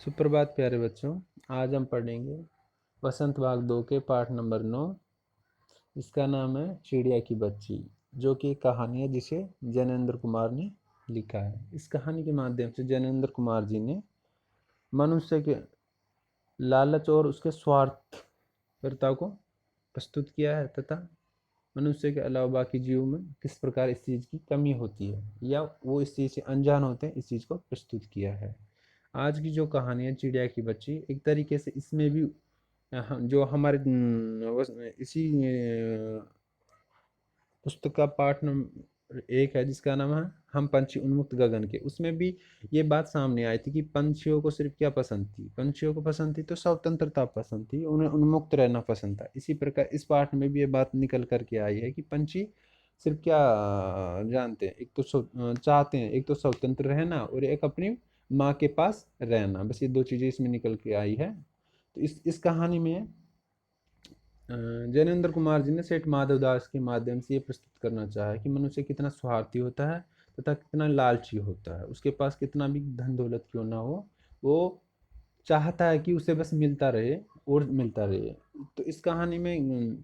सुप्रभात प्यारे बच्चों। आज हम पढ़ेंगे वसंत भाग 2 के पाठ नंबर 9। इसका नाम है चिड़िया की बच्ची, जो कि एक कहानी है जिसे जैनेन्द्र कुमार ने लिखा है। इस कहानी के माध्यम से जैनेन्द्र कुमार जी ने मनुष्य के लालच और उसके स्वार्थपरता को प्रस्तुत किया है तथा मनुष्य के अलावा बाकी जीवों में किस प्रकार इस चीज़ की कमी होती है या वो इस चीज़ से अनजान होते हैं, इस चीज़ को प्रस्तुत किया है। आज की जो कहानी है चिड़िया की बच्ची, एक तरीके से इसमें भी जो हमारे इसी पुस्तक का पाठ नंबर 1 है जिसका नाम है हम पंछी उन्मुक्त गगन के, उसमें भी ये बात सामने आई थी कि पंछियों को सिर्फ क्या पसंद थी, पंछियों को पसंद थी तो स्वतंत्रता पसंद थी, उन्हें उन्मुक्त रहना पसंद था। इसी प्रकार इस पाठ में भी ये बात निकल करके आई है कि पंछी सिर्फ क्या जानते हैं, एक तो चाहते हैं, एक तो स्वतंत्र रहना और एक अपनी माँ के पास रहना। बस ये दो चीज़ें इसमें निकल के आई है। तो इस कहानी में जैनेन्द्र कुमार जी ने सेठ माधवदास के माध्यम से ये प्रस्तुत करना चाहा है कि मनुष्य कितना स्वार्थी होता है तथा कितना लालची होता है। उसके पास कितना भी धन दौलत क्यों ना हो, वो चाहता है कि उसे बस मिलता रहे और मिलता रहे। तो इस कहानी में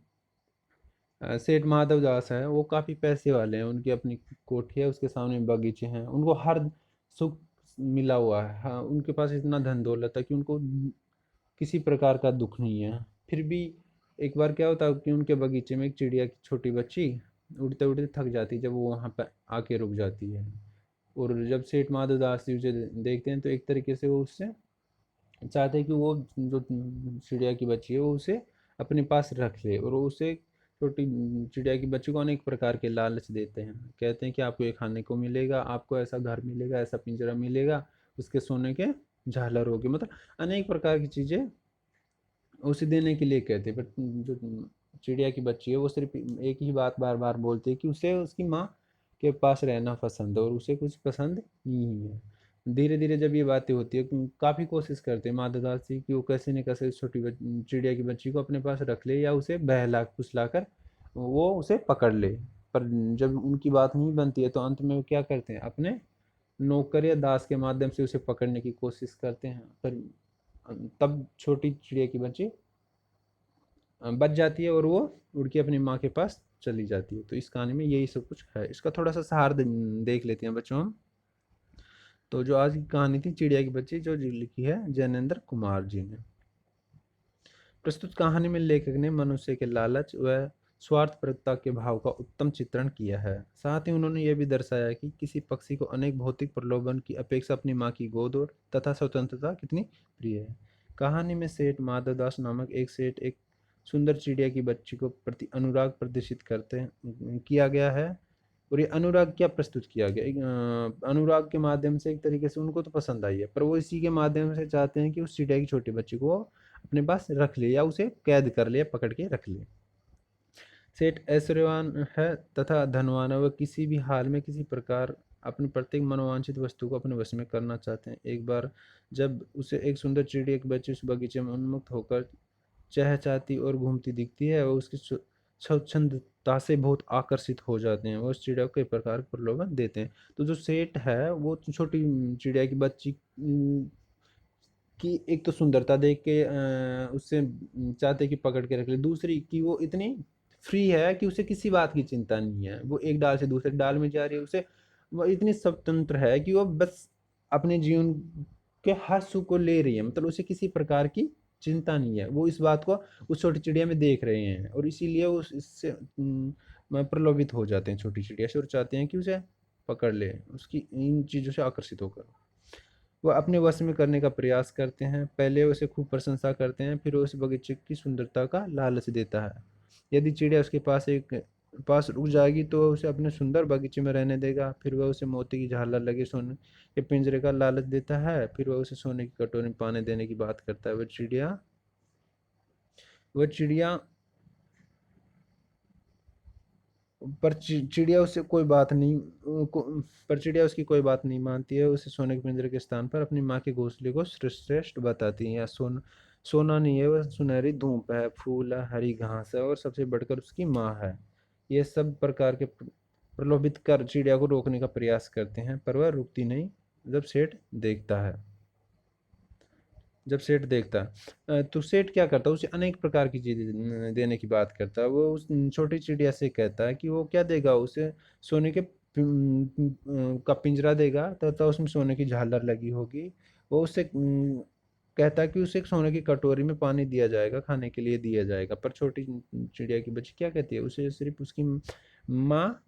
सेठ माधवदास है, वो काफ़ी पैसे वाले हैं, उनकी अपनी कोठी है, उसके सामने बगीचे हैं, उनको हर सुख मिला हुआ है। हाँ, उनके पास इतना धन दौलत है कि उनको किसी प्रकार का दुख नहीं है। फिर भी एक बार क्या होता है कि उनके बगीचे में एक चिड़िया की छोटी बच्ची उड़ते उड़ते थक जाती है, जब वो वहाँ पर आके रुक जाती है। और जब सेठ माधवदास जी उसे देखते हैं तो एक तरीके से वो उससे चाहते हैं कि वो जो चिड़िया की बच्ची है वो उसे अपने पास रख ले, और वो उसे छोटी चिड़िया की बच्ची को अनेक प्रकार के लालच देते हैं। कहते हैं कि आपको ये खाने को मिलेगा, आपको ऐसा घर मिलेगा, ऐसा पिंजरा मिलेगा, उसके सोने के झालर होगी, मतलब अनेक प्रकार की चीज़ें उसे देने के लिए कहते हैं। बट जो चिड़िया की बच्ची है वो सिर्फ एक ही बात बार बार बोलती है कि उसे उसकी माँ के पास रहना पसंद है और उसे कुछ पसंद नहीं है। धीरे धीरे जब ये बातें होती है, काफ़ी कोशिश करते हैं माधवदास जी कि वो कैसे न कैसे इस छोटी चिड़िया की बच्ची को अपने पास रख ले या उसे बहला फुसला कर वो उसे पकड़ ले। पर जब उनकी बात नहीं बनती है तो अंत में वो क्या करते हैं, अपने नौकर या दास के माध्यम से उसे पकड़ने की कोशिश करते हैं। पर तब छोटी चिड़िया की बच्ची बच जाती है और वो उड़ के अपनी माँ के पास चली जाती है। तो इस कहानी में यही सब कुछ है। इसका थोड़ा सा सार देख लेते हैं बच्चों हम। तो जो आज की कहानी थी चिड़िया की बच्ची, जो लिखी है जैनेन्द्र कुमार जी ने। प्रस्तुत कहानी में लेखक ने मनुष्य के लालच व स्वार्थपरता के भाव का उत्तम चित्रण किया है। साथ ही उन्होंने यह भी दर्शाया कि किसी पक्षी को अनेक भौतिक प्रलोभन की अपेक्षा अपनी माँ की गोद और तथा स्वतंत्रता कितनी प्रिय है। कहानी में सेठ माधवदास नामक एक सेठ एक सुंदर चिड़िया की बच्ची को प्रति अनुराग प्रदर्शित करते किया गया है। और ये अनुराग क्या प्रस्तुत किया गया, अनुराग के माध्यम से एक तरीके से उनको तो पसंद आई है, पर वो इसी के माध्यम से चाहते हैं कि उस चिड़िया की छोटी बच्ची को अपने पास रख ले या उसे कैद कर ले या पकड़ के रख ले। सेठ ऐश्वर्यवान है तथा धनवान है, वह किसी भी हाल में किसी प्रकार अपनी प्रत्येक मनोवांछित वस्तु को अपने वश में करना चाहते हैं। एक बार जब उसे एक सुंदर चिड़िया की बच्ची उस बगीचे में उन्मुक्त होकर चहचहाती और घूमती दिखती है, और उसकी स्वच्छंदता से बहुत आकर्षित हो जाते हैं। वो उस चिड़िया को कई प्रकार के प्रलोभन देते हैं। तो जो सेठ है वो छोटी चिड़िया की बच्ची कि एक तो सुंदरता देख के उससे चाहते कि पकड़ के रख ले, दूसरी कि वो इतनी फ्री है कि उसे किसी बात की चिंता नहीं है, वो एक डाल से दूसरे डाल में जा रही है, उसे वो इतनी स्वतंत्र है कि वो बस अपने जीवन के हर सुख को ले रही है, मतलब उसे किसी प्रकार की चिंता नहीं है। वो इस बात को उस छोटी चिड़िया में देख रहे हैं और इसीलिए वो इससे प्रलोभित हो जाते हैं छोटी चिड़िया से, और चाहते हैं कि उसे पकड़ ले, उसकी इन चीज़ों से आकर्षित होकर वह अपने वश में करने का प्रयास करते हैं। पहले उसे खूब प्रशंसा करते हैं, फिर वो उस बगीचे की सुंदरता का लालच देता है। यदि चिड़िया उसके पास रुक जाएगी तो वह उसे अपने सुंदर बगीचे में रहने देगा। फिर वह उसे मोती की झालर लगे सोने के पिंजरे का लालच देता है। फिर वह उसे सोने की कटोरी में पानी देने की बात करता है। वह चिड़िया चिड़िया उससे कोई बात नहीं पर चिड़िया उसकी कोई बात नहीं मानती है। उसे सोने के पिंजरे के स्थान पर अपनी माँ के घोंसले को श्रेष्ठ बताती है। या सोना नहीं है, वह सुनहरी धूप है, फूल है, हरी घास है और सबसे बढ़कर उसकी माँ है। ये सब प्रकार के प्रलोभित कर चिड़िया को रोकने का प्रयास करते हैं, पर वह रुकती नहीं जब सेठ देखता है। जब सेठ देखता तो सेठ क्या करता है, उसे अनेक प्रकार की चीजें देने की बात करता है। वो उस छोटी चिड़िया से कहता है कि वो क्या देगा उसे, सोने के का पिंजरा देगा, तो उसमें सोने की झालर लगी होगी। वो उससे कहता है कि उसे एक सोने की कटोरी में पानी दिया जाएगा, खाने के लिए दिया जाएगा। पर छोटी चिड़िया की बच्ची क्या कहती है, उसे सिर्फ उसकी माँ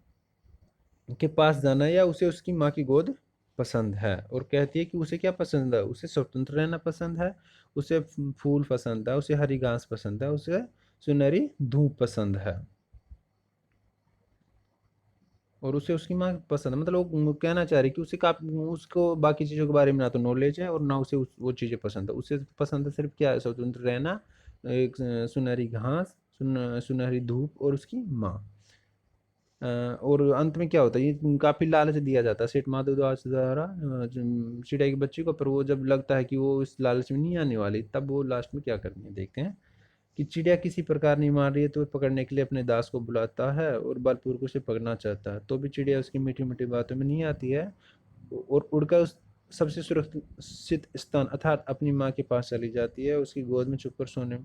के पास जाना या उसे उसकी माँ की गोद पसंद है। और कहती है कि उसे क्या पसंद है, उसे स्वतंत्र रहना पसंद है, उसे फूल पसंद है, उसे हरी घास पसंद है, उसे सुनहरी धूप पसंद है, और उसे उसकी माँ पसंद है। मतलब वो कहना चाह रही कि उसे का उसको बाकी चीज़ों के बारे में ना तो नॉलेज है और ना उसे वो चीज़ें पसंद है। उसे पसंद है सिर्फ क्या है, स्वतंत्र रहना, एक सुनहरी घास, सुनहरी धूप और उसकी माँ। और अंत में क्या होता है, ये काफी लालच दिया जाता है सेठ माधव दास द्वारा चिड़िया की बच्ची को। पर वो जब लगता है कि वो इस लालच में नहीं आने वाली, तब वो लास्ट में क्या करनी है देखते हैं कि चिड़िया किसी प्रकार नहीं मान रही है, तो वो पकड़ने के लिए अपने दास को बुलाता है और बलपूर्वक उसे पकड़ना चाहता है। तो भी चिड़िया उसकी मीठी मीठी बातों में नहीं आती है और उड़कर उस सबसे सुरक्षित स्थान अर्थात अपनी माँ के पास चली जाती है। उसकी गोद में छुपकर सोने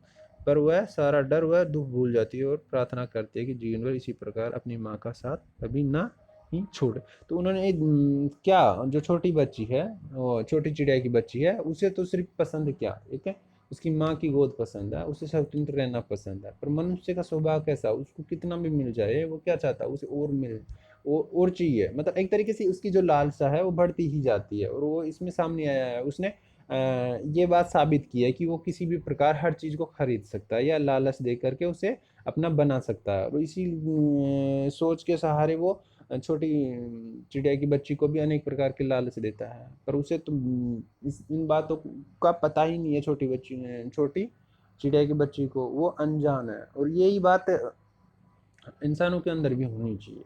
पर वह सारा डर, वह दुख भूल जाती है और प्रार्थना करती है कि जीवन भर इसी प्रकार अपनी माँ का साथ कभी ना ही छोड़े। तो उन्होंने क्या, जो छोटी बच्ची है, वो छोटी चिड़िया की बच्ची है, उसे तो सिर्फ पसंद क्या, ठीक है, उसकी माँ की गोद पसंद है, उसे स्वतंत्र रहना पसंद है। पर मनुष्य का स्वभाव कैसा, उसको कितना भी मिल जाए वो क्या चाहता है, उसे और मिल और चाहिए। मतलब एक तरीके से उसकी जो लालसा है वो बढ़ती ही जाती है। और वो इसमें सामने आया है, उसने ये बात साबित की है कि वो किसी भी प्रकार हर चीज को खरीद सकता है या लालच दे करके उसे अपना बना सकता है। और इसी सोच के सहारे वो छोटी चिड़िया की बच्ची को भी अनेक प्रकार के लालच देता है। पर उसे तो इन बातों का पता ही नहीं है, छोटी चिड़िया की बच्ची को, वो अनजान है। और यही बात इंसानों के अंदर भी होनी चाहिए।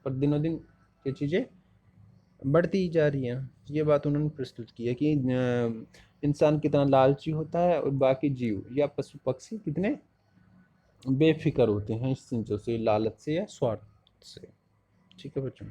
पर दिनों दिन ये चीज़ें बढ़ती ही जा रही हैं। ये बात उन्होंने प्रस्तुत की है कि इंसान कितना लालची होता है और बाकी जीव या पशु पक्षी कितने बेफिक्र होते हैं इस चीज़ों से, लालच से या स्वार्थ से। ठीक है बच्चों।